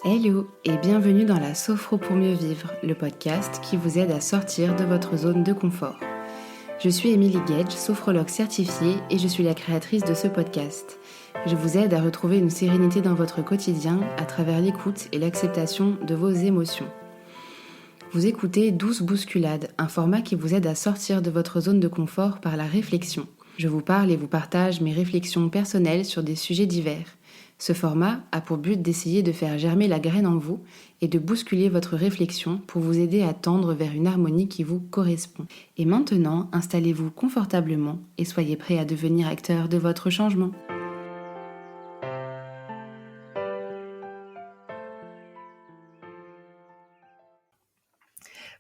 Hello et bienvenue dans la Sophro pour mieux vivre, le podcast qui vous aide à sortir de votre zone de confort. Je suis Émilie Gage, sophrologue certifiée et je suis la créatrice de ce podcast. Je vous aide à retrouver une sérénité dans votre quotidien à travers l'écoute et l'acceptation de vos émotions. Vous écoutez Douce Bousculade, un format qui vous aide à sortir de votre zone de confort par la réflexion. Je vous parle et vous partage mes réflexions personnelles sur des sujets divers. Ce format a pour but d'essayer de faire germer la graine en vous et de bousculer votre réflexion pour vous aider à tendre vers une harmonie qui vous correspond. Et maintenant, installez-vous confortablement et soyez prêts à devenir acteur de votre changement.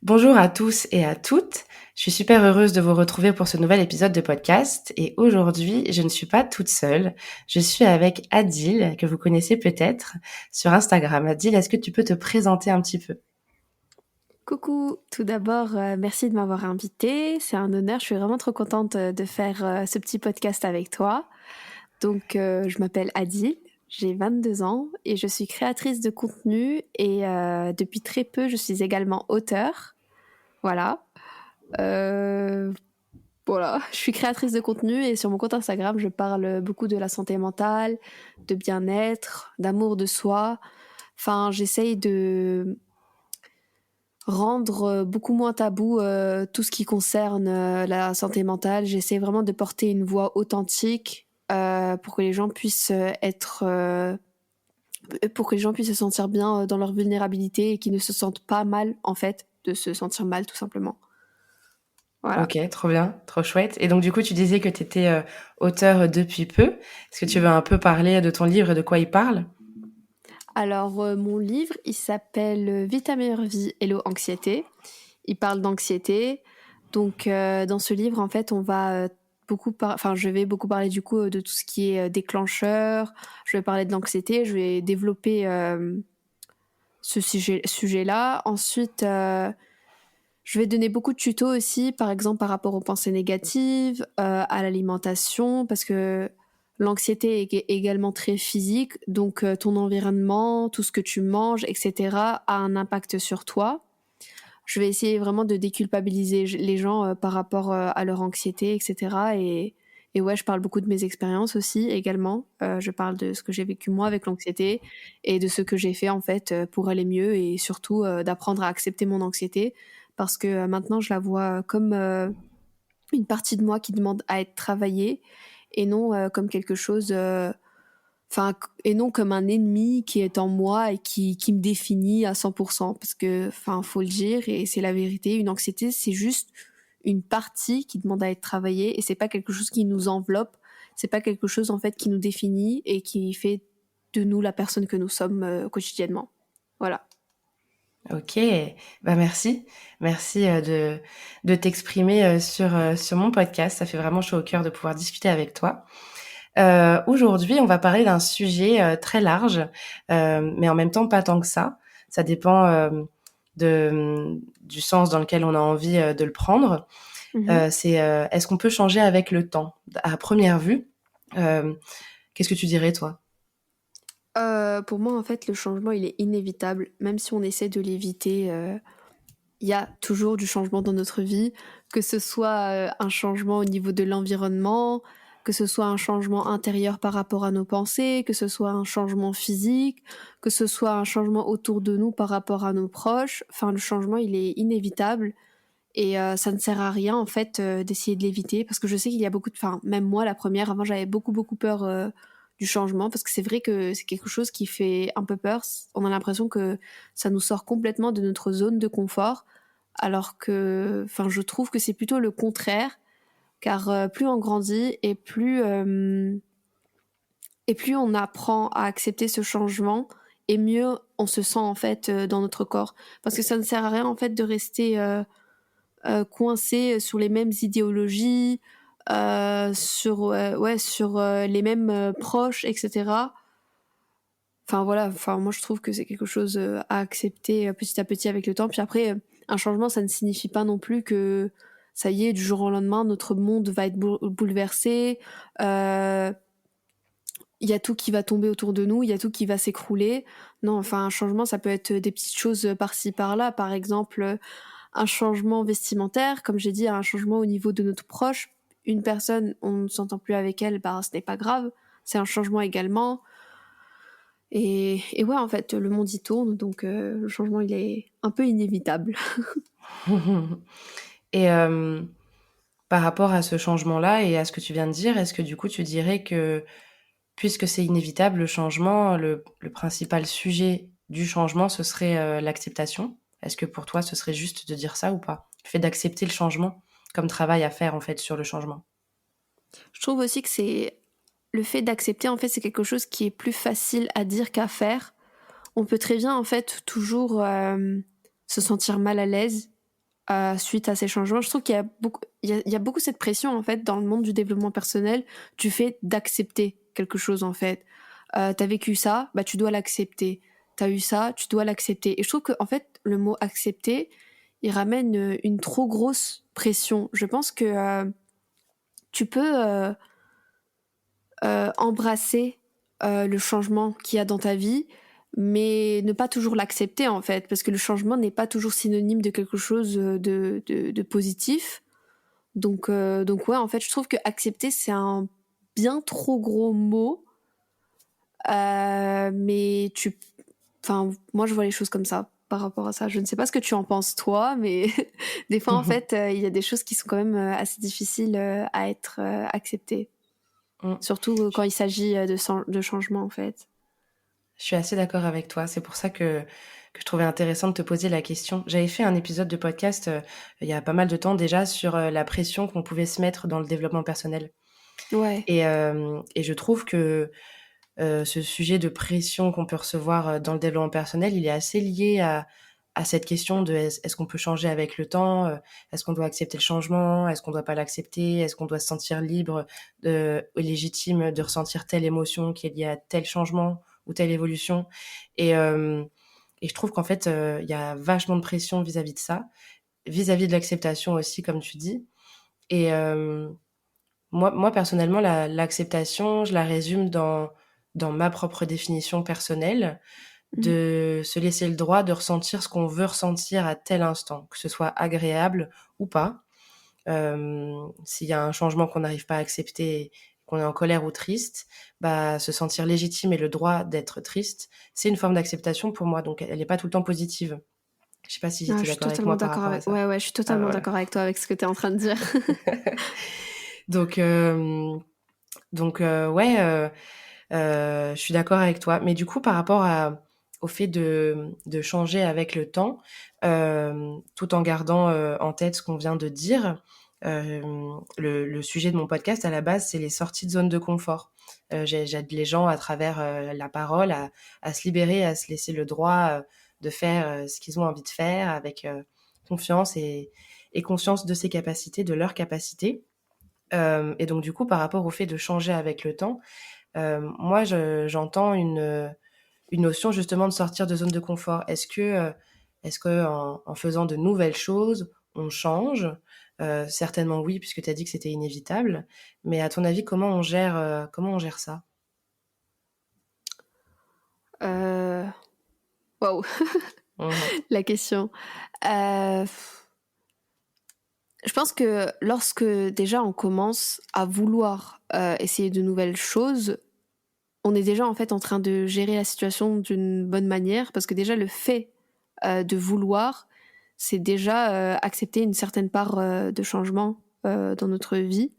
Bonjour à tous et à toutes, je suis super heureuse de vous retrouver pour ce nouvel épisode de podcast et aujourd'hui je ne suis pas toute seule, je suis avec Adil que vous connaissez peut-être sur Instagram. Adil, est-ce que tu peux te présenter un petit peu ? Coucou, tout d'abord merci de m'avoir invitée, c'est un honneur, je suis vraiment trop contente de faire ce petit podcast avec toi. Donc je m'appelle Adil, j'ai 22 ans et je suis créatrice de contenu et depuis très peu je suis également auteure. Voilà. Voilà, je suis créatrice de contenu et sur mon compte Instagram je parle beaucoup de la santé mentale, de bien-être, d'amour de soi. Enfin, j'essaye de rendre beaucoup moins tabou tout ce qui concerne la santé mentale. J'essaie vraiment de porter une voix authentique pour que les gens puissent pour que les gens puissent se sentir bien dans leur vulnérabilité et qu'ils ne se sentent pas mal en fait de se sentir mal tout simplement. Voilà. Ok, trop bien, trop chouette. Et donc du coup tu disais que tu étais auteur depuis peu. Est-ce que tu veux un peu parler de ton livre et de quoi il parle ? Alors mon livre il s'appelle Vie ta meilleure vie, Hello Anxiété. Il parle d'anxiété. Donc dans ce livre en fait on va je vais beaucoup parler du coup de tout ce qui est déclencheur. Je vais parler de l'anxiété. Je vais développer ce sujet-là. Ensuite, je vais donner beaucoup de tutos aussi, par exemple par rapport aux pensées négatives, à l'alimentation, parce que l'anxiété est également très physique. Donc ton environnement, tout ce que tu manges, etc., a un impact sur toi. Je vais essayer vraiment de déculpabiliser les gens par rapport à leur anxiété, etc. Et ouais, je parle beaucoup de mes expériences aussi également. Je parle de ce que j'ai vécu moi avec l'anxiété et de ce que j'ai fait en fait pour aller mieux et surtout d'apprendre à accepter mon anxiété parce que maintenant je la vois comme une partie de moi qui demande à être travaillée et non comme quelque chose et non comme un ennemi qui est en moi et qui me définit à 100%. Parce que, faut le dire, et c'est la vérité, une anxiété, c'est juste une partie qui demande à être travaillée et c'est pas quelque chose qui nous enveloppe, c'est pas quelque chose, en fait, qui nous définit et qui fait de nous la personne que nous sommes quotidiennement. Voilà. Ok, bah merci, merci de t'exprimer sur mon podcast. Ça fait vraiment chaud au cœur de pouvoir discuter avec toi. Aujourd'hui, on va parler d'un sujet très large, mais en même temps pas tant que ça. Ça dépend du sens dans lequel on a envie de le prendre. Mhm. C'est est-ce qu'on peut changer avec le temps ? À première vue, qu'est-ce que tu dirais toi ? Pour moi, en fait, le changement, il est inévitable, même si on essaie de l'éviter. Il y a toujours du changement dans notre vie, que ce soit un changement au niveau de l'environnement, que ce soit un changement intérieur par rapport à nos pensées, que ce soit un changement physique, que ce soit un changement autour de nous par rapport à nos proches. Enfin, le changement, il est inévitable et ça ne sert à rien en fait d'essayer de l'éviter parce que je sais qu'il y a beaucoup de... Enfin, même moi, la première, avant, j'avais beaucoup peur du changement parce que c'est vrai que c'est quelque chose qui fait un peu peur. On a l'impression que ça nous sort complètement de notre zone de confort alors que, je trouve que c'est plutôt le contraire, car plus on grandit et plus on apprend à accepter ce changement, et mieux on se sent en fait dans notre corps. Parce que ça ne sert à rien en fait de rester coincé sur les mêmes idéologies, sur les mêmes proches, etc. Enfin voilà, moi je trouve que c'est quelque chose à accepter petit à petit avec le temps. Puis après, un changement, ça ne signifie pas non plus que ça y est, du jour au lendemain, notre monde va être bouleversé. il y a tout qui va tomber autour de nous, il y a tout qui va s'écrouler. Non, enfin, un changement, ça peut être des petites choses par-ci, par-là. Par exemple, un changement vestimentaire, comme j'ai dit, un changement au niveau de notre proche. Une personne, on ne s'entend plus avec elle, bah, ce n'est pas grave. C'est un changement également. Et ouais, en fait, le monde y tourne, donc le changement, il est un peu inévitable. Et par rapport à ce changement-là et à ce que tu viens de dire, est-ce que du coup tu dirais que puisque c'est inévitable le changement, le principal sujet du changement, ce serait l'acceptation? Est-ce que pour toi ce serait juste de dire ça ou pas? Le fait d'accepter le changement comme travail à faire en fait sur le changement. Je trouve aussi que c'est le fait d'accepter, en fait, c'est quelque chose qui est plus facile à dire qu'à faire. On peut très bien, en fait, toujours se sentir mal à l'aise suite à ces changements. Je trouve qu'il y a beaucoup, il y a beaucoup cette pression, en fait, dans le monde du développement personnel, du fait d'accepter quelque chose, en fait. T'as vécu ça, bah tu dois l'accepter. T'as eu ça, tu dois l'accepter. Et je trouve que, en fait, le mot accepter, il ramène une trop grosse pression. Je pense que tu peux embrasser le changement qu'il y a dans ta vie, mais ne pas toujours l'accepter en fait, parce que le changement n'est pas toujours synonyme de quelque chose de positif. Donc ouais, en fait, je trouve que accepter, c'est un bien trop gros mot, mais enfin, moi, je vois les choses comme ça par rapport à ça. Je ne sais pas ce que tu en penses toi, mais des fois, en fait, il y a des choses qui sont quand même assez difficiles à être acceptées. Mm. Surtout quand il s'agit de changement, en fait. Je suis assez d'accord avec toi. C'est pour ça que je trouvais intéressant de te poser la question. J'avais fait un épisode de podcast il y a pas mal de temps déjà sur la pression qu'on pouvait se mettre dans le développement personnel. Ouais. Et je trouve que ce sujet de pression qu'on peut recevoir dans le développement personnel, il est assez lié à cette question de est-ce qu'on peut changer avec le temps, est-ce qu'on doit accepter le changement, est-ce qu'on doit pas l'accepter, est-ce qu'on doit se sentir libre et légitime de ressentir telle émotion qui est liée à tel changement ou telle évolution. Et, euh, et je trouve qu'en fait, il y a vachement de pression vis-à-vis de ça, vis-à-vis de l'acceptation aussi, comme tu dis. Et moi personnellement, l'acceptation, je la résume dans ma propre définition personnelle, Mhm. de se laisser le droit de ressentir ce qu'on veut ressentir à tel instant, que ce soit agréable ou pas. S'il y a un changement qu'on n'arrive pas à accepter, qu'on est en colère ou triste, bah, se sentir légitime et le droit d'être triste, c'est une forme d'acceptation pour moi, donc elle n'est pas tout le temps positive. Je sais pas si Ah, tu es je suis d'accord avec totalement moi par d'accord rapport à avec. ça. Ouais, ouais, je suis Ah, totalement voilà. d'accord avec toi avec ce que tu es en train de dire. Donc, ouais, je suis d'accord avec toi. Mais du coup, par rapport au fait de changer avec le temps, tout en gardant en tête ce qu'on vient de dire, le sujet de mon podcast à la base, c'est les sorties de zone de confort. J'aide les gens à travers la parole à se libérer, à se laisser le droit de faire ce qu'ils ont envie de faire avec confiance et conscience de ses capacités, de leurs capacités. Et donc du coup, par rapport au fait de changer avec le temps, moi, j'entends une notion justement de sortir de zone de confort. Est-ce que en faisant de nouvelles choses, on change? Certainement oui, puisque tu as dit que c'était inévitable. Mais à ton avis, comment on gère ça? Euh, Waouh, Mhm. la question. Euh, Je pense que lorsque déjà on commence à vouloir essayer de nouvelles choses, on est déjà en fait en train de gérer la situation d'une bonne manière parce que déjà le fait de vouloir, c'est déjà accepter une certaine part de changement dans notre vie.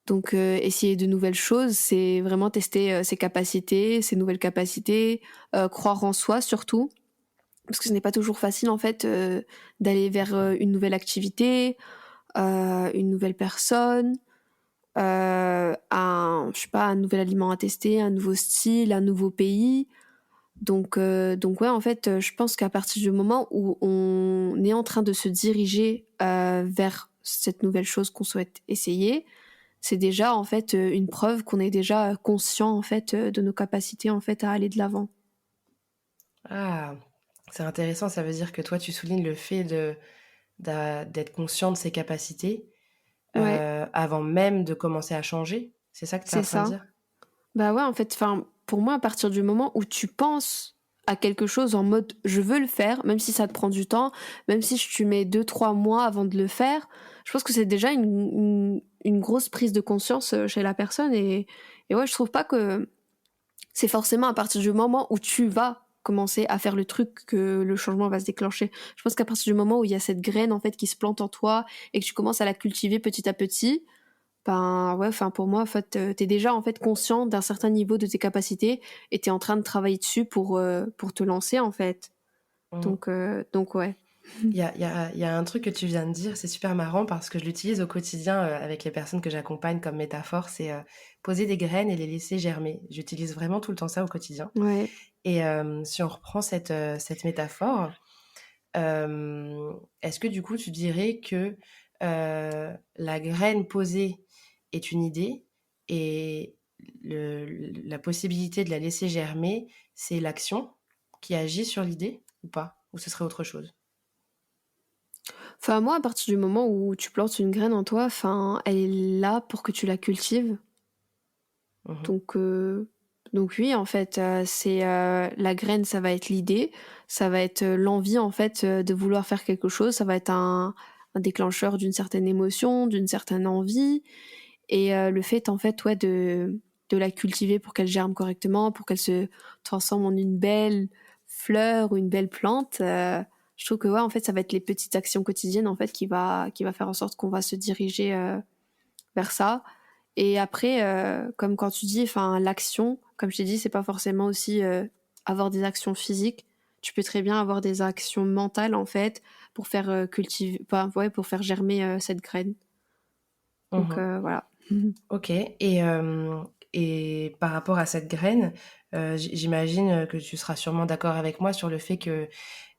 Donc essayer de nouvelles choses, c'est vraiment tester ses capacités, ses nouvelles capacités, croire en soi surtout, parce que ce n'est pas toujours facile en fait d'aller vers une nouvelle activité, une nouvelle personne, je sais pas, un nouvel aliment à tester, un nouveau style, un nouveau pays. Donc ouais, en fait, je pense qu'à partir du moment où on est en train de se diriger vers cette nouvelle chose qu'on souhaite essayer, c'est déjà en fait une preuve qu'on est déjà conscient en fait de nos capacités en fait à aller de l'avant. Ah, c'est intéressant. Ça veut dire que toi, tu soulignes le fait d'être conscient de ses capacités Ouais, avant même de commencer à changer. C'est ça que tu es en c'est train de ça. dire? Bah ouais, en fait, enfin, pour moi, à partir du moment où tu penses à quelque chose en mode je veux le faire, même si ça te prend du temps, même si tu mets 2, 3 mois avant de le faire, je pense que c'est déjà une grosse prise de conscience chez la personne. Et ouais, je trouve pas que c'est forcément à partir du moment où tu vas commencer à faire le truc que le changement va se déclencher. Je pense qu'à partir du moment où il y a cette graine en fait qui se plante en toi et que tu commences à la cultiver petit à petit, ben ouais, enfin pour moi en fait t'es déjà en fait conscient d'un certain niveau de tes capacités et t'es en train de travailler dessus pour te lancer en fait. Mhm. Donc ouais. Il y a un truc que tu viens de dire, c'est super marrant parce que je l'utilise au quotidien avec les personnes que j'accompagne comme métaphore, c'est poser des graines et les laisser germer. J'utilise vraiment tout le temps ça au quotidien. Ouais. Et si on reprend cette métaphore, est-ce que du coup tu dirais que la graine posée est une idée et la possibilité de la laisser germer, c'est l'action qui agit sur l'idée ou pas? Ou ce serait autre chose? Enfin moi à partir du moment où tu plantes une graine en toi, enfin elle est là pour que tu la cultives. Mhm. Donc, euh, donc oui, en fait, c'est la graine, ça va être l'idée, ça va être l'envie en fait de vouloir faire quelque chose, ça va être un déclencheur d'une certaine émotion, d'une certaine envie, et le fait en fait ouais de la cultiver pour qu'elle germe correctement, pour qu'elle se transforme en une belle fleur ou une belle plante. Je trouve que ouais, en fait, ça va être les petites actions quotidiennes en fait qui va faire en sorte qu'on va se diriger vers ça. Et après, comme quand tu dis, enfin, l'action, comme je t'ai dit, c'est pas forcément aussi avoir des actions physiques. Tu peux très bien avoir des actions mentales en fait pour faire cultiver, enfin, ouais, pour faire germer cette graine. Donc Mhm. voilà. Ok. Et par rapport à cette graine, j'imagine que tu seras sûrement d'accord avec moi sur le fait que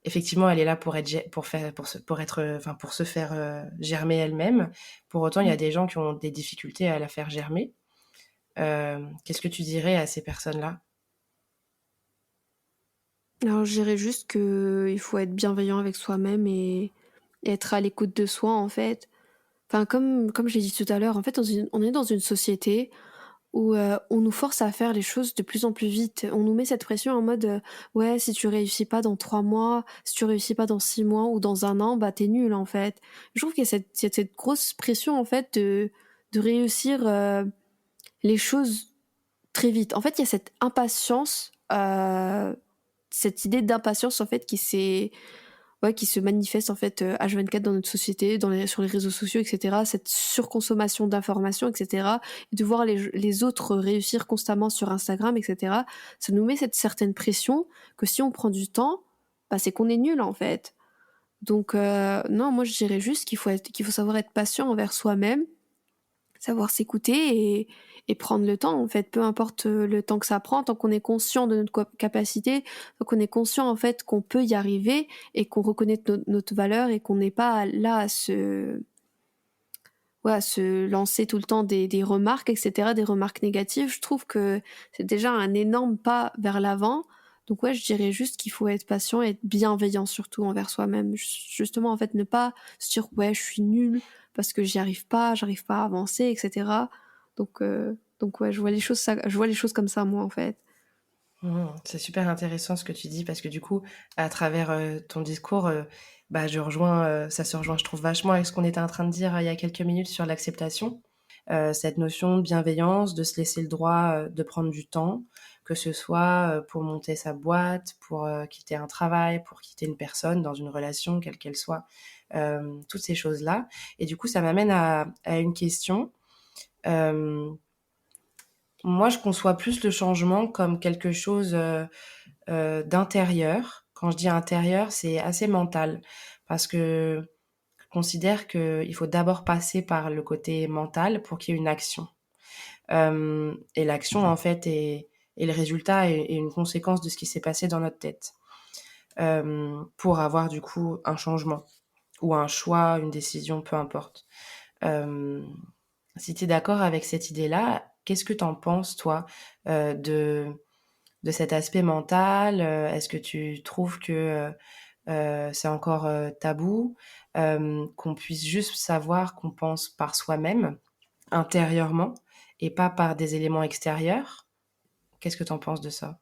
effectivement, elle est là pour être, pour faire, pour être, enfin, pour se faire germer elle-même. Pour autant, il y a des gens qui ont des difficultés à la faire germer. Qu'est-ce que tu dirais à ces personnes-là? Alors je dirais juste que il faut être bienveillant avec soi-même et être à l'écoute de soi en fait. Enfin comme j'ai dit tout à l'heure, en fait on est dans une société où on nous force à faire les choses de plus en plus vite. On nous met cette pression en mode ouais, si tu réussis pas dans 3 mois, si tu réussis pas dans 6 mois ou dans un an, bah t'es nul en fait. Je trouve qu'il y a cette grosse pression en fait de réussir les choses très vite. En fait, il y a cette impatience, cette idée d'impatience en fait qui se manifeste en fait H24 dans notre société, sur les réseaux sociaux, etc. Cette surconsommation d'informations, etc. Et de voir les autres réussir constamment sur Instagram, etc. Ça nous met cette certaine pression que si on prend du temps, bah, c'est qu'on est nul en fait. Donc non, moi je dirais juste qu'il faut savoir être patient envers soi-même, savoir s'écouter et prendre le temps en fait, peu importe le temps que ça prend, tant qu'on est conscient de notre capacité, tant qu'on est conscient en fait qu'on peut y arriver et qu'on reconnaît notre valeur et qu'on n'est pas là à se lancer tout le temps des remarques, etc., des remarques négatives. Je trouve que c'est déjà un énorme pas vers l'avant. Donc ouais, je dirais juste qu'il faut être patient et être bienveillant surtout envers soi-même. Justement, en fait, ne pas se dire ouais, je suis nulle parce que j'arrive pas à avancer, etc. Donc ouais, je vois les choses comme ça moi en fait. C'est super intéressant ce que tu dis parce que du coup, à travers ton discours, bah, ça se rejoint, je trouve, vachement avec ce qu'on était en train de dire il y a quelques minutes sur l'acceptation. Cette notion de bienveillance, de se laisser le droit de prendre du temps, que ce soit pour monter sa boîte, pour quitter un travail, pour quitter une personne dans une relation, quelle qu'elle soit, toutes ces choses-là. Et du coup, ça m'amène à une question. Euh, Moi, je conçois plus le changement comme quelque chose d'intérieur. Quand je dis intérieur, c'est assez mental parce que je considère qu'il faut d'abord passer par le côté mental pour qu'il y ait une action. Et l'action, en fait, est le résultat et une conséquence de ce qui s'est passé dans notre tête pour avoir du coup un changement ou un choix, une décision, peu importe. Euh, Si tu es d'accord avec cette idée-là, qu'est-ce que tu en penses, toi, de cet aspect mental? Est-ce que tu trouves que c'est encore tabou, qu'on puisse juste savoir qu'on pense par soi-même, intérieurement, et pas par des éléments extérieurs? Qu'est-ce que t'en penses de ça?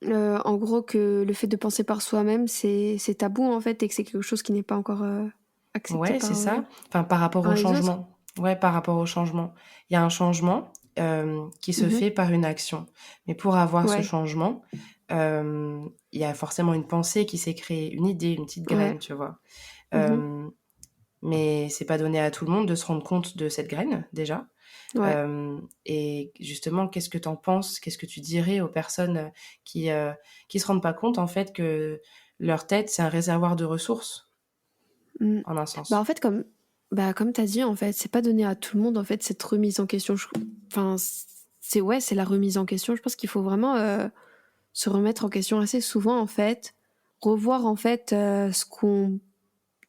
En gros, que le fait de penser par soi-même, c'est tabou en fait, et que c'est quelque chose qui n'est pas encore accepté Ouais, c'est ça. Enfin, par les autres. Par rapport au changement. Il y a un changement qui se Mhm. fait par une action. Mais pour avoir ce Ouais, changement, il y a forcément une pensée qui s'est créée, une idée, une petite ouais. graine, tu vois. Mhm. Euh, mais c'est pas donné à tout le monde de se rendre compte de cette graine, déjà. Ouais. Et justement, qu'est-ce que t'en penses? Qu'est-ce que tu dirais aux personnes qui se rendent pas compte, en fait, que leur tête, c'est un réservoir de ressources, Mm. en un Bah en sens? fait, comme t'as dit, en fait, c'est pas donné à tout le monde, en fait, cette remise en question. Enfin, c'est la remise en question. Je pense qu'il faut vraiment se remettre en question assez souvent, en fait, revoir, en fait,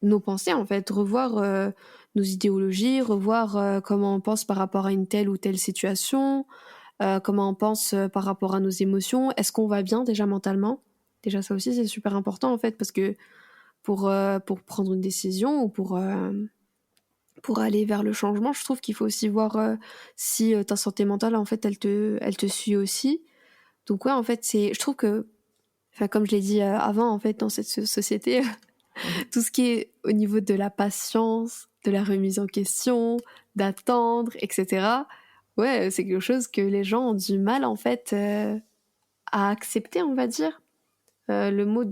nos pensées, en fait, revoir nos idéologies, revoir comment on pense par rapport à une telle ou telle situation, comment on pense par rapport à nos émotions. Est-ce qu'on va bien déjà mentalement? Déjà, ça aussi, c'est super important, en fait, parce que pour prendre une décision ou pour aller vers le changement, je trouve qu'il faut aussi voir si ta santé mentale, en fait, elle te suit aussi. Donc ouais, en fait, je trouve que, enfin, comme je l'ai dit avant, en fait, dans cette société, Mhm. tout ce qui est au niveau de la patience, de la remise en question, d'attendre, etc. Ouais, c'est quelque chose que les gens ont du mal, en fait, à accepter, on va dire. Le mot,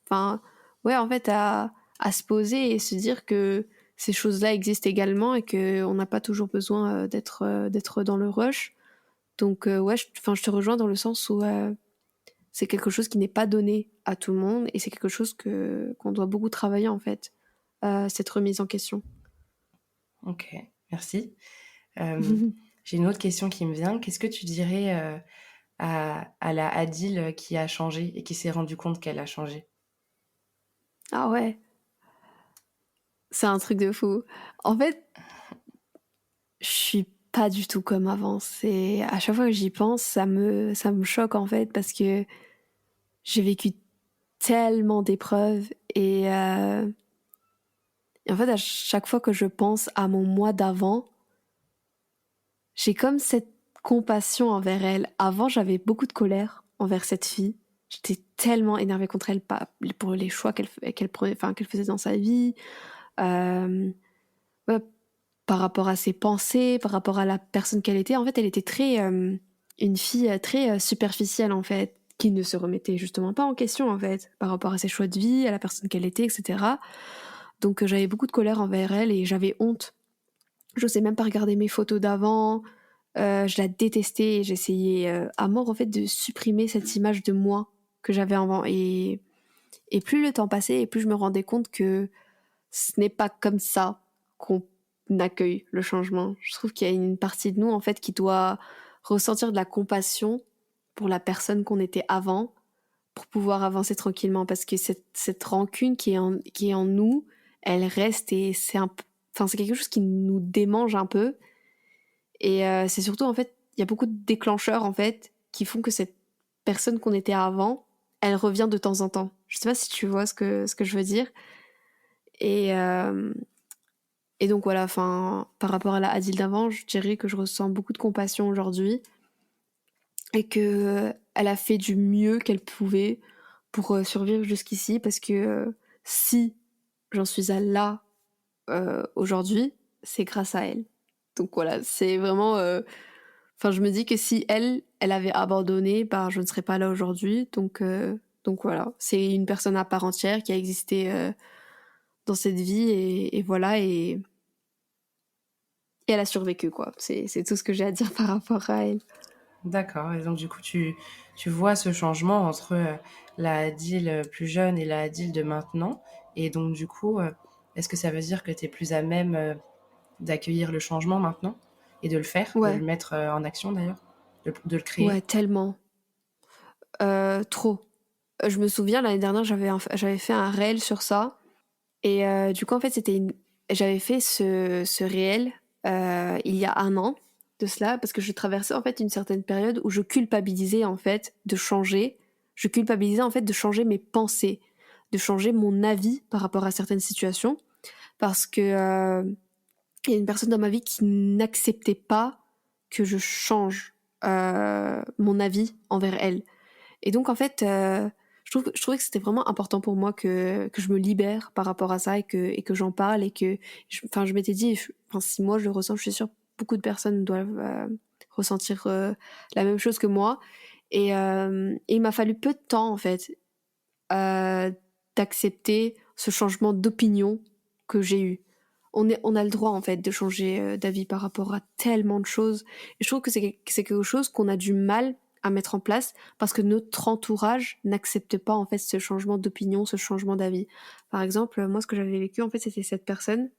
enfin, ouais, en fait, à se poser et se dire que ces choses-là existent également et qu'on n'a pas toujours besoin d'être dans le rush. Donc, ouais, je te rejoins dans le sens où c'est quelque chose qui n'est pas donné à tout le monde et c'est quelque chose qu'on doit beaucoup travailler, en fait, cette remise en question. Ok, merci. Euh, j'ai une autre question qui me vient. Qu'est-ce que tu dirais à la Adil qui a changé et qui s'est rendu compte qu'elle a changé? Ah ouais, c'est un truc de fou. En fait, je suis pas du tout comme avant. À chaque fois que j'y pense, ça me choque en fait parce que j'ai vécu tellement d'épreuves et en fait à chaque fois que je pense à mon moi d'avant, j'ai comme cette compassion envers elle. Avant, j'avais beaucoup de colère envers cette fille. J'étais tellement énervée contre elle pour les choix qu'elle prenait, enfin qu'elle faisait dans sa vie. Euh, ouais, par rapport à ses pensées, par rapport à la personne qu'elle était. En fait, elle était une fille très superficielle, en fait, qui ne se remettait justement pas en question, en fait, par rapport à ses choix de vie, à la personne qu'elle était, etc. Donc, j'avais beaucoup de colère envers elle et j'avais honte. Je n'osais même pas regarder mes photos d'avant. Je la détestais et j'essayais à mort, en fait, de supprimer cette image de moi que j'avais avant. Et plus le temps passait et plus je me rendais compte que ce n'est pas comme ça qu'on accueille le changement. Je trouve qu'il y a une partie de nous, en fait, qui doit ressentir de la compassion pour la personne qu'on était avant, pour pouvoir avancer tranquillement, parce que cette rancune qui est en nous, elle reste et enfin, c'est quelque chose qui nous démange un peu. Et c'est surtout, en fait, il y a beaucoup de déclencheurs, en fait, qui font que cette personne qu'on était avant, elle revient de temps en temps. Je sais pas si tu vois ce que je veux dire. Et, euh, Et donc voilà, enfin, par rapport à la Adil d'avant, je dirais que je ressens beaucoup de compassion aujourd'hui et que elle a fait du mieux qu'elle pouvait pour survivre jusqu'ici parce que si j'en suis à là aujourd'hui, c'est grâce à elle. Donc voilà, c'est vraiment. Enfin, je me dis que si elle avait abandonné, bah, je ne serais pas là aujourd'hui. Donc voilà, c'est une personne à part entière qui a existé dans cette vie et voilà et elle a survécu, quoi. C'est tout ce que j'ai à dire par rapport à elle. D'accord. Et donc, du coup, tu vois ce changement entre la Adil plus jeune et la Adil de maintenant. Et donc, du coup, est-ce que ça veut dire que tu es plus à même d'accueillir le changement maintenant et de le faire, de le Ouais, mettre en action d'ailleurs, de le créer? ouais, tellement. Trop. Je me souviens, l'année dernière, j'avais fait un réel sur ça. Et du coup, en fait, j'avais fait ce réel il y a un an de cela, parce que je traversais, en fait, une certaine période où je culpabilisais, en fait, de changer. Je culpabilisais, en fait, de changer mes pensées, de changer mon avis par rapport à certaines situations. Parce que il y a une personne dans ma vie qui n'acceptait pas que je change mon avis envers elle. Et donc, en fait, je trouvais que c'était vraiment important pour moi que je me libère par rapport à ça et que j'en parle et que, je m'étais dit, si moi je le ressens, je suis sûre que beaucoup de personnes doivent ressentir la même chose que moi. Et il m'a fallu peu de temps, en fait, euh, d'accepter ce changement d'opinion que j'ai eu. On a le droit, en fait, de changer d'avis par rapport à tellement de choses. Et je trouve que c'est quelque chose qu'on a du mal à mettre en place parce que notre entourage n'accepte pas, en fait, ce changement d'opinion, ce changement d'avis. Par exemple, moi, ce que j'avais vécu, en fait, c'était cette personne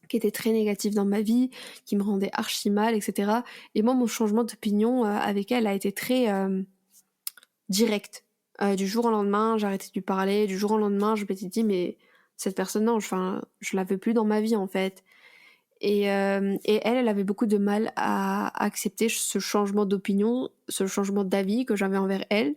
qui était très négative dans ma vie, qui me rendait archi mal, etc. Et moi, mon changement d'opinion avec elle a été très direct. Du jour au lendemain, j'ai arrêté de lui parler. Du jour au lendemain, je m'étais dit, mais cette personne, non, je la veux plus dans ma vie, en fait. Et elle avait beaucoup de mal à accepter ce changement d'opinion, ce changement d'avis que j'avais envers elle.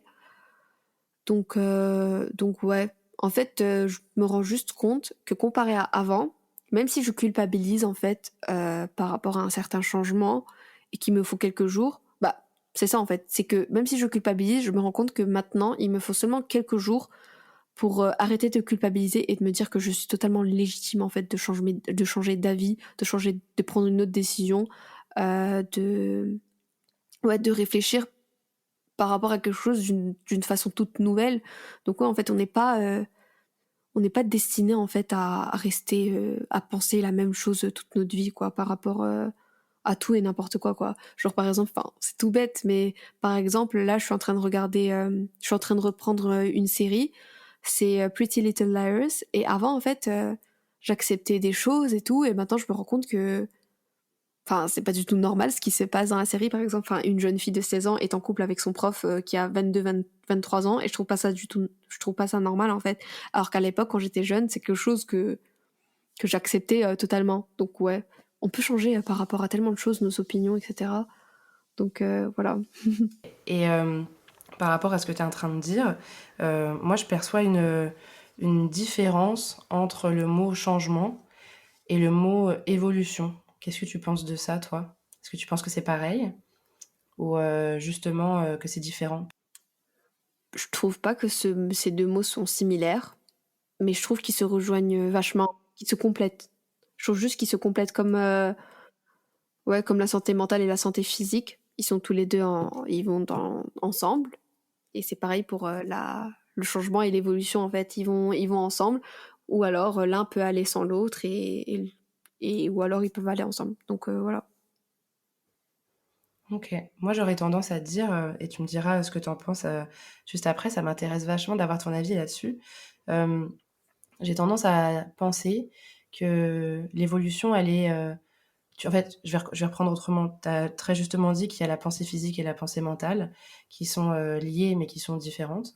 Donc ouais, en fait, je me rends juste compte que comparé à avant, même si je culpabilise en fait par rapport à un certain changement et qu'il me faut quelques jours, bah c'est ça en fait, c'est que même si je culpabilise, je me rends compte que maintenant il me faut seulement quelques jours pour arrêter de culpabiliser et de me dire que je suis totalement légitime en fait de changer d'avis, de prendre une autre décision, de ouais, de réfléchir par rapport à quelque chose d'une façon toute nouvelle. Donc ouais, en fait, on n'est pas destiné en fait à rester à penser la même chose toute notre vie quoi par rapport à tout et n'importe quoi. Genre par exemple, enfin, c'est tout bête mais par exemple, là je suis en train de regarder je suis en train de reprendre une série, c'est Pretty Little Liars et avant en fait j'acceptais des choses et tout et maintenant je me rends compte que enfin, c'est pas du tout normal ce qui se passe dans la série, par exemple. Enfin, une jeune fille de 16 ans est en couple avec son prof qui a 23 ans, et je trouve pas ça du tout, je trouve pas ça normal, en fait. Alors qu'à l'époque, quand j'étais jeune, c'est quelque chose que j'acceptais totalement. Donc, ouais, on peut changer par rapport à tellement de choses, nos opinions, etc. Donc, voilà. Et par rapport à ce que tu es en train de dire, moi je perçois une différence entre le mot changement et le mot évolution. Qu'est-ce que tu penses de ça, toi? Est-ce que tu penses que c'est pareil ou justement que c'est différent? Je trouve pas que ces deux mots sont similaires, mais je trouve qu'ils se rejoignent vachement, qu'ils se complètent. Je trouve juste qu'ils se complètent comme ouais, comme la santé mentale et la santé physique, ils sont tous les deux ils vont ensemble. Et c'est pareil pour le changement et l'évolution en fait, ils vont ensemble. Ou alors l'un peut aller sans l'autre ou alors ils peuvent aller ensemble. Donc voilà. Ok, moi j'aurais tendance à dire, et tu me diras ce que tu en penses juste après, ça m'intéresse vachement d'avoir ton avis là-dessus. Euh, j'ai tendance à penser que l'évolution, elle est, en fait, je vais reprendre autrement. Tu as très justement dit qu'il y a la pensée physique et la pensée mentale qui sont liées mais qui sont différentes.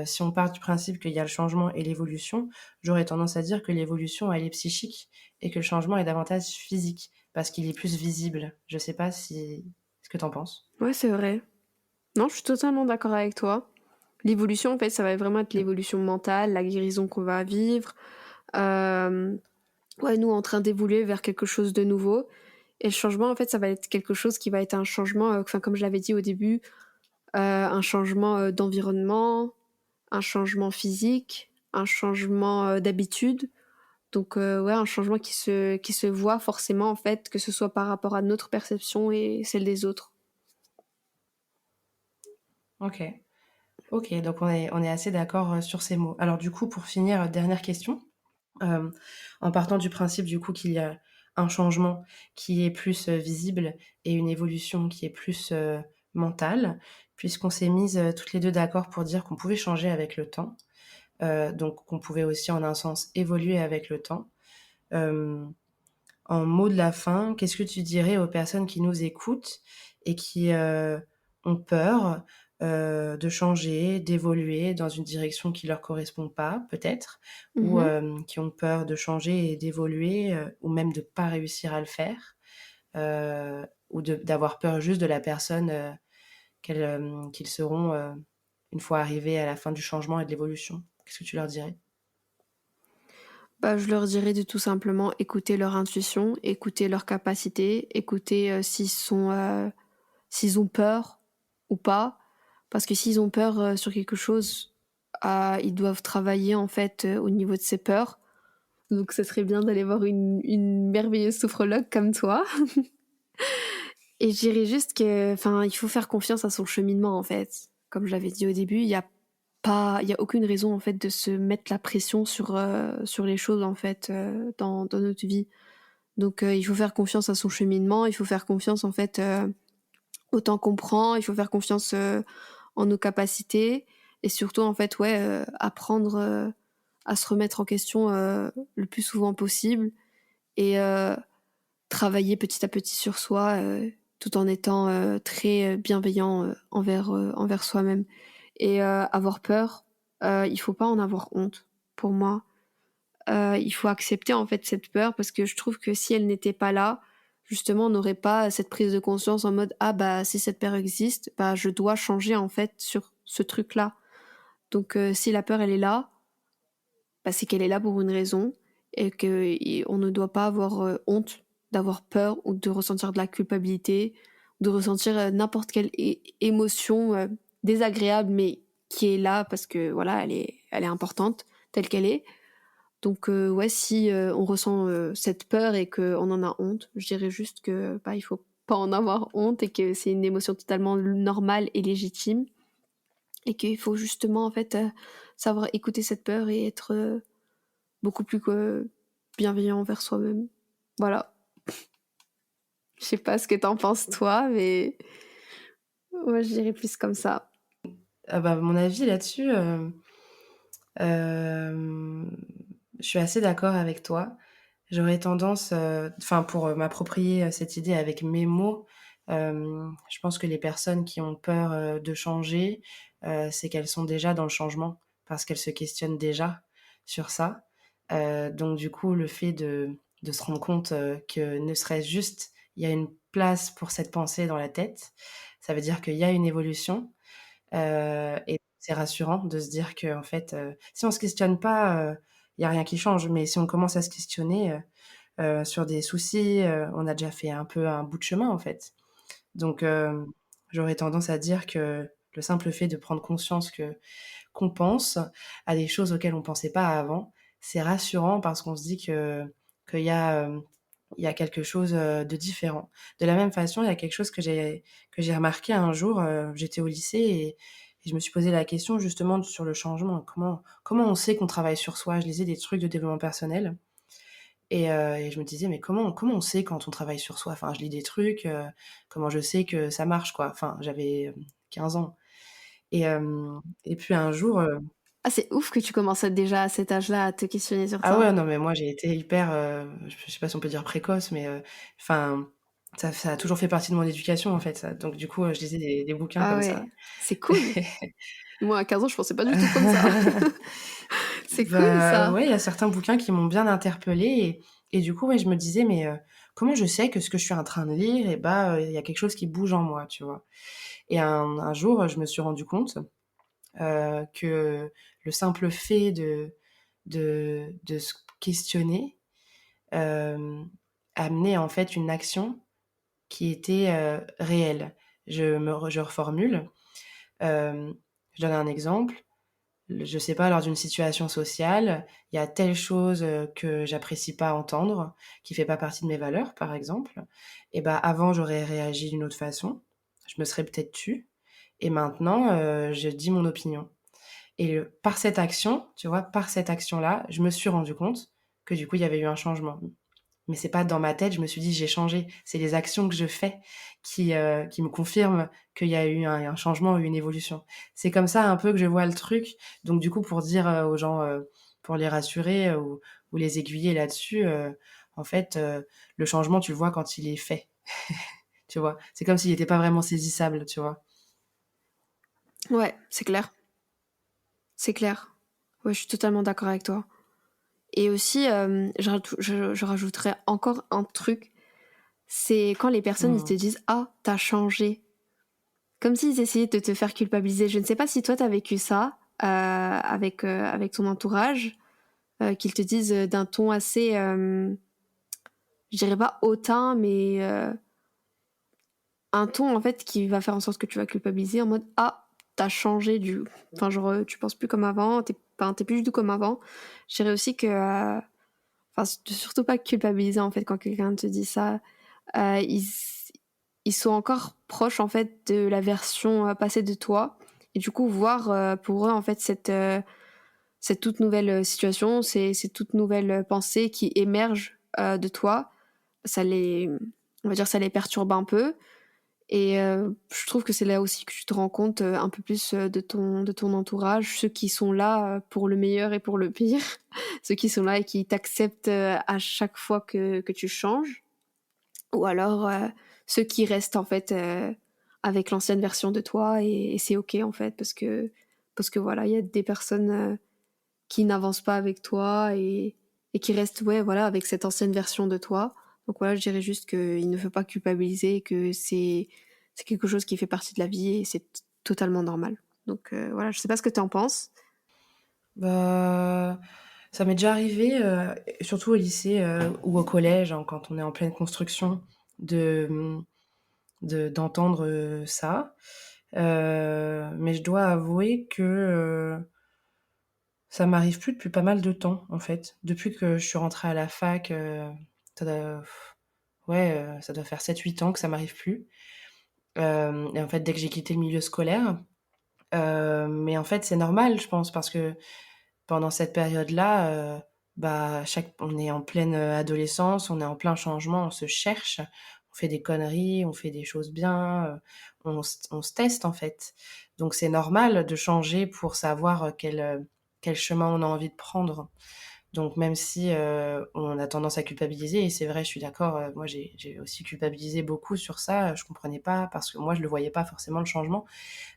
Si on part du principe qu'il y a le changement et l'évolution, j'aurais tendance à dire que l'évolution, elle est psychique et que le changement est davantage physique parce qu'il est plus visible. Je sais pas si ce que t'en penses. Ouais, c'est vrai. Non, je suis totalement d'accord avec toi. L'évolution, en fait, ça va vraiment être l'évolution mentale, la guérison qu'on va vivre. Euh, ouais, nous en train d'évoluer vers quelque chose de nouveau. Et le changement, en fait, ça va être quelque chose qui va être un changement, enfin, comme je l'avais dit au début, un changement d'environnement, un changement physique, un changement d'habitude. Donc ouais, un changement qui se voit forcément en fait, que ce soit par rapport à notre perception et celle des autres. Ok. Ok, donc on est assez d'accord sur ces mots. Alors du coup, pour finir, dernière question. Euh, en partant du principe du coup qu'il y a un changement qui est plus visible et une évolution qui est plus mentale, puisqu'on s'est mises toutes les deux d'accord pour dire qu'on pouvait changer avec le temps, donc qu'on pouvait aussi en un sens évoluer avec le temps. Euh, en mot de la fin, qu'est-ce que tu dirais aux personnes qui nous écoutent et qui ont peur de changer, d'évoluer dans une direction qui leur correspond pas, peut-être, ou Mhm. qui ont peur de changer et d'évoluer, ou même de pas réussir à le faire, ou d'avoir peur juste de la personne qu'ils seront une fois arrivés à la fin du changement et de l'évolution. Qu'est-ce que tu leur dirais? Bah, je leur dirais de tout simplement écouter leur intuition, écouter leurs capacités, écouter s'ils ont peur ou pas. Parce que s'ils ont peur sur quelque chose, ils doivent travailler en fait au niveau de ces peurs. Donc ça serait bien d'aller voir une merveilleuse sophrologue comme toi. Et je dirais juste que, enfin, il faut faire confiance à son cheminement en fait. Comme je l'avais dit au début, il y a aucune raison en fait de se mettre la pression sur les choses en fait dans notre vie. Donc il faut faire confiance à son cheminement, il faut faire confiance en fait au temps qu'on prend, il faut faire confiance en nos capacités et surtout en fait apprendre à se remettre en question le plus souvent possible et travailler petit à petit sur soi tout en étant très bienveillant envers soi-même. Et avoir peur, il faut pas en avoir honte pour moi. Il faut accepter en fait cette peur parce que je trouve que si elle n'était pas là, justement, on n'aurait pas cette prise de conscience en mode ah bah si cette peur existe, bah je dois changer en fait sur ce truc-là. Donc si la peur elle est là, bah, c'est qu'elle est là pour une raison et on ne doit pas avoir honte d'avoir peur ou de ressentir de la culpabilité, de ressentir n'importe quelle émotion désagréable mais qui est là parce que voilà, elle est importante telle qu'elle est. Donc si on ressent cette peur et qu'on en a honte, je dirais juste que bah, il faut pas en avoir honte et que c'est une émotion totalement normale et légitime et qu'il faut justement en fait savoir écouter cette peur et être beaucoup plus bienveillant envers soi-même. Voilà. Je sais pas ce que t'en penses toi, mais moi je dirais plus comme ça. Ah bah, mon avis là-dessus, euh, je suis assez d'accord avec toi. J'aurais tendance, enfin pour m'approprier cette idée avec mes mots, je pense que les personnes qui ont peur de changer, c'est qu'elles sont déjà dans le changement, parce qu'elles se questionnent déjà sur ça. Donc du coup, le fait de se rendre compte que ne serait-ce juste, il y a une place pour cette pensée dans la tête, ça veut dire qu'il y a une évolution. Et c'est rassurant de se dire que en fait, si on se questionne pas, il y a rien qui change. Mais si on commence à se questionner sur des soucis, on a déjà fait un peu un bout de chemin en fait. Donc, j'aurais tendance à dire que le simple fait de prendre conscience que qu'on pense à des choses auxquelles on pensait pas avant, c'est rassurant parce qu'on se dit que qu'il y a il y a quelque chose de différent. De la même façon, il y a quelque chose que j'ai remarqué un jour. J'étais au lycée et je me suis posé la question justement sur le changement. Comment on sait qu'on travaille sur soi? Je lisais des trucs de développement personnel et je me disais mais comment on sait quand on travaille sur soi? Enfin, je lis des trucs. Comment je sais que ça marche quoi? Enfin, j'avais 15 ans et puis un jour. Ah, c'est ouf que tu commences déjà à cet âge-là à te questionner sur Ah ça. ouais, non, mais moi j'ai été hyper, je sais pas si on peut dire précoce, mais enfin, ça a toujours fait partie de mon éducation en fait, ça. Donc du coup, je lisais des bouquins Ah comme ça. ouais, c'est cool. Moi à 15 ans, je pensais pas du tout comme ça. C'est cool Bah ça. ouais, il y a certains bouquins qui m'ont bien interpellée et du coup, ouais, je me disais: «Mais comment je sais que ce que je suis en train de lire et bah, il y a quelque chose qui bouge en moi?» tu vois? Et un jour, je me suis rendu compte, que le simple fait de se questionner, hem, amenait en fait une action qui était réelle. Je reformule. Je donne un exemple. Je sais pas, lors d'une situation sociale, il y a telle chose que j'apprécie pas entendre, qui fait pas partie de mes valeurs, par exemple. Et ben avant, j'aurais réagi d'une autre façon. Je me serais peut-être tue. Et maintenant, je dis mon opinion. Et par cette action, tu vois, par cette action-là, je me suis rendu compte que du coup, il y avait eu un changement. Mais c'est pas dans ma tête, je me suis dit: «J'ai changé». C'est les actions que je fais qui me confirment qu'il y a eu un changement, une évolution. C'est comme ça un peu que je vois le truc. Donc du coup, pour dire, aux gens, pour les rassurer, ou les aiguiller là-dessus, en fait, le changement, tu le vois quand il est fait, tu vois? C'est comme s'il était pas vraiment saisissable, tu vois? Ouais, c'est clair. C'est clair. Ouais, je suis totalement d'accord avec toi. Et aussi, je rajouterais encore un truc, c'est quand les personnes ils te Mmh. disent ah t'as changé, comme s'ils essayaient de te faire culpabiliser. Je ne sais pas si toi t'as vécu ça avec ton entourage, qu'ils te disent d'un ton assez, je dirais pas hautain, mais un ton en fait qui va faire en sorte que tu vas culpabiliser en mode ah t'as changé enfin genre tu penses plus comme avant, t'es plus du tout comme avant. Je dirais aussi que enfin surtout pas culpabiliser en fait quand quelqu'un te dit ça. Ils sont encore proches en fait de la version passée de toi et du coup voir pour eux en fait cette toute nouvelle situation, ces toutes nouvelles pensées qui émergent de toi, on va dire ça les perturbe un peu. Et je trouve que c'est là aussi que tu te rends compte un peu plus de ton entourage, ceux qui sont là pour le meilleur et pour le pire, ceux qui sont là et qui t'acceptent à chaque fois que tu changes, ou alors ceux qui restent en fait avec l'ancienne version de toi et c'est ok en fait parce que voilà, il y a des personnes qui n'avancent pas avec toi et qui restent ouais voilà avec cette ancienne version de toi. Donc voilà, je dirais juste qu'il ne faut pas culpabiliser, que c'est quelque chose qui fait partie de la vie et c'est totalement normal. Donc voilà, je sais pas ce que tu en penses. Bah, ça m'est déjà arrivé, surtout au lycée ou au collège, hein, quand on est en pleine construction, de, d'entendre ça. Mais je dois avouer que ça m'arrive plus depuis pas mal de temps, en fait. Depuis que je suis rentrée à la fac, ça doit, ouais, ça doit faire 7-8 ans que ça m'arrive plus. Et en fait, dès que j'ai quitté le milieu scolaire, mais en fait, c'est normal, je pense, parce que pendant cette période-là, bah, on est en pleine adolescence, on est en plein changement, on se cherche, on fait des conneries, on fait des choses bien, on se teste en fait. Donc c'est normal de changer pour savoir quel chemin on a envie de prendre. Donc même si on a tendance à culpabiliser, et c'est vrai, je suis d'accord, moi j'ai aussi culpabilisé beaucoup sur ça, je comprenais pas parce que moi je le voyais pas forcément le changement.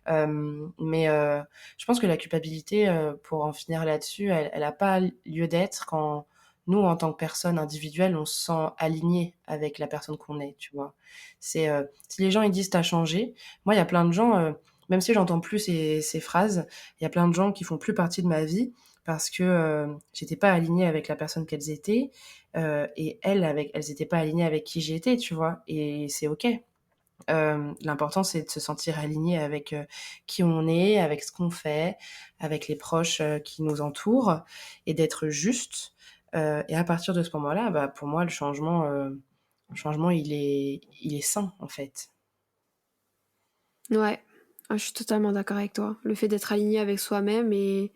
Mais je pense que la culpabilité, pour en finir là-dessus, elle a pas lieu d'être quand nous, en tant que personne individuelle, on se sent aligné avec la personne qu'on est, tu vois? C'est, si les gens ils disent: «Tu as changé», moi il y a plein de gens, même si j'entends plus ces phrases, il y a plein de gens qui font plus partie de ma vie parce que, j'étais pas alignée avec la personne qu'elles étaient, et elles étaient pas alignées avec qui j'étais, tu vois? Et c'est OK. L'important, c'est de se sentir aligné avec, qui on est, avec ce qu'on fait, avec les proches, qui nous entourent et d'être juste, et à partir de ce moment-là, bah, pour moi, le changement, il est sain, en fait. Ouais, ah, je suis totalement d'accord avec toi. Le fait d'être aligné avec soi-même et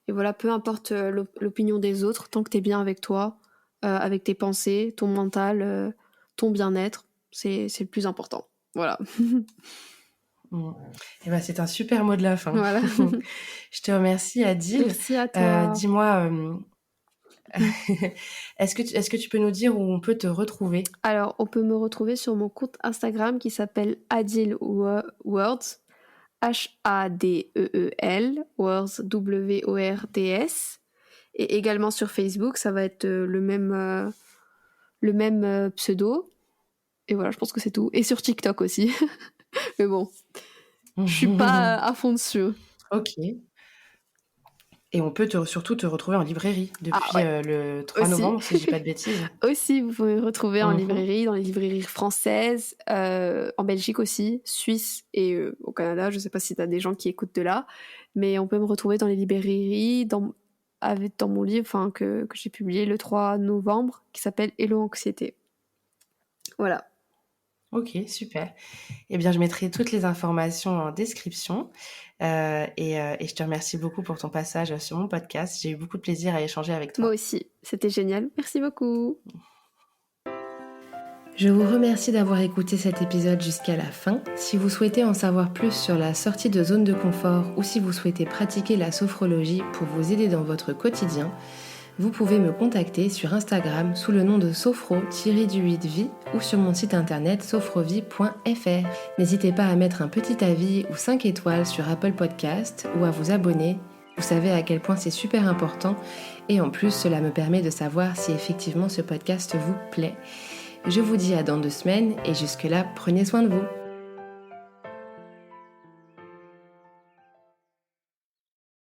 voilà, peu importe l'opinion des autres, tant que t'es bien avec toi, avec tes pensées, ton mental, ton bien-être, c'est le plus important. Voilà. Mmh. Et bah, c'est un super mot de la fin. Voilà. Je te remercie, Adil. Merci à toi. Dis-moi, est-ce que tu peux nous dire où on peut te retrouver? Alors, on peut me retrouver sur mon compte Instagram qui s'appelle Adil Words, Hadeel, Words, Words. Et également sur Facebook, ça va être le même pseudo. Et voilà, je pense que c'est tout. Et sur TikTok aussi. Mais bon, je suis pas à fond dessus. OK. Et on peut surtout te retrouver en librairie Ah depuis, ouais, le 3 aussi. novembre, si je dis pas de bêtises? Aussi, vous pouvez me retrouver en Mmh. librairie, dans les librairies françaises, en Belgique aussi, Suisse et au Canada. Je sais pas si tu as des gens qui écoutent de là, mais on peut me retrouver dans les librairies, dans mon livre que j'ai publié le 3 novembre, qui s'appelle Hello Anxiété. Voilà. OK, super. Eh bien, je mettrai toutes les informations en description, et je te remercie beaucoup pour ton passage sur mon podcast. J'ai eu beaucoup de plaisir à échanger avec Moi toi. aussi, c'était génial. Merci beaucoup. Je vous remercie d'avoir écouté cet épisode jusqu'à la fin. Si vous souhaitez en savoir plus sur la sortie de zone de confort ou si vous souhaitez pratiquer la sophrologie pour vous aider dans votre quotidien, vous pouvez me contacter sur Instagram sous le nom de sophro-vie ou sur mon site internet sophrovie.fr. N'hésitez pas à mettre un petit avis ou 5 étoiles sur Apple Podcast ou à vous abonner. Vous savez à quel point c'est super important et en plus cela me permet de savoir si effectivement ce podcast vous plaît. Je vous dis à dans 2 semaines et jusque-là, prenez soin de vous.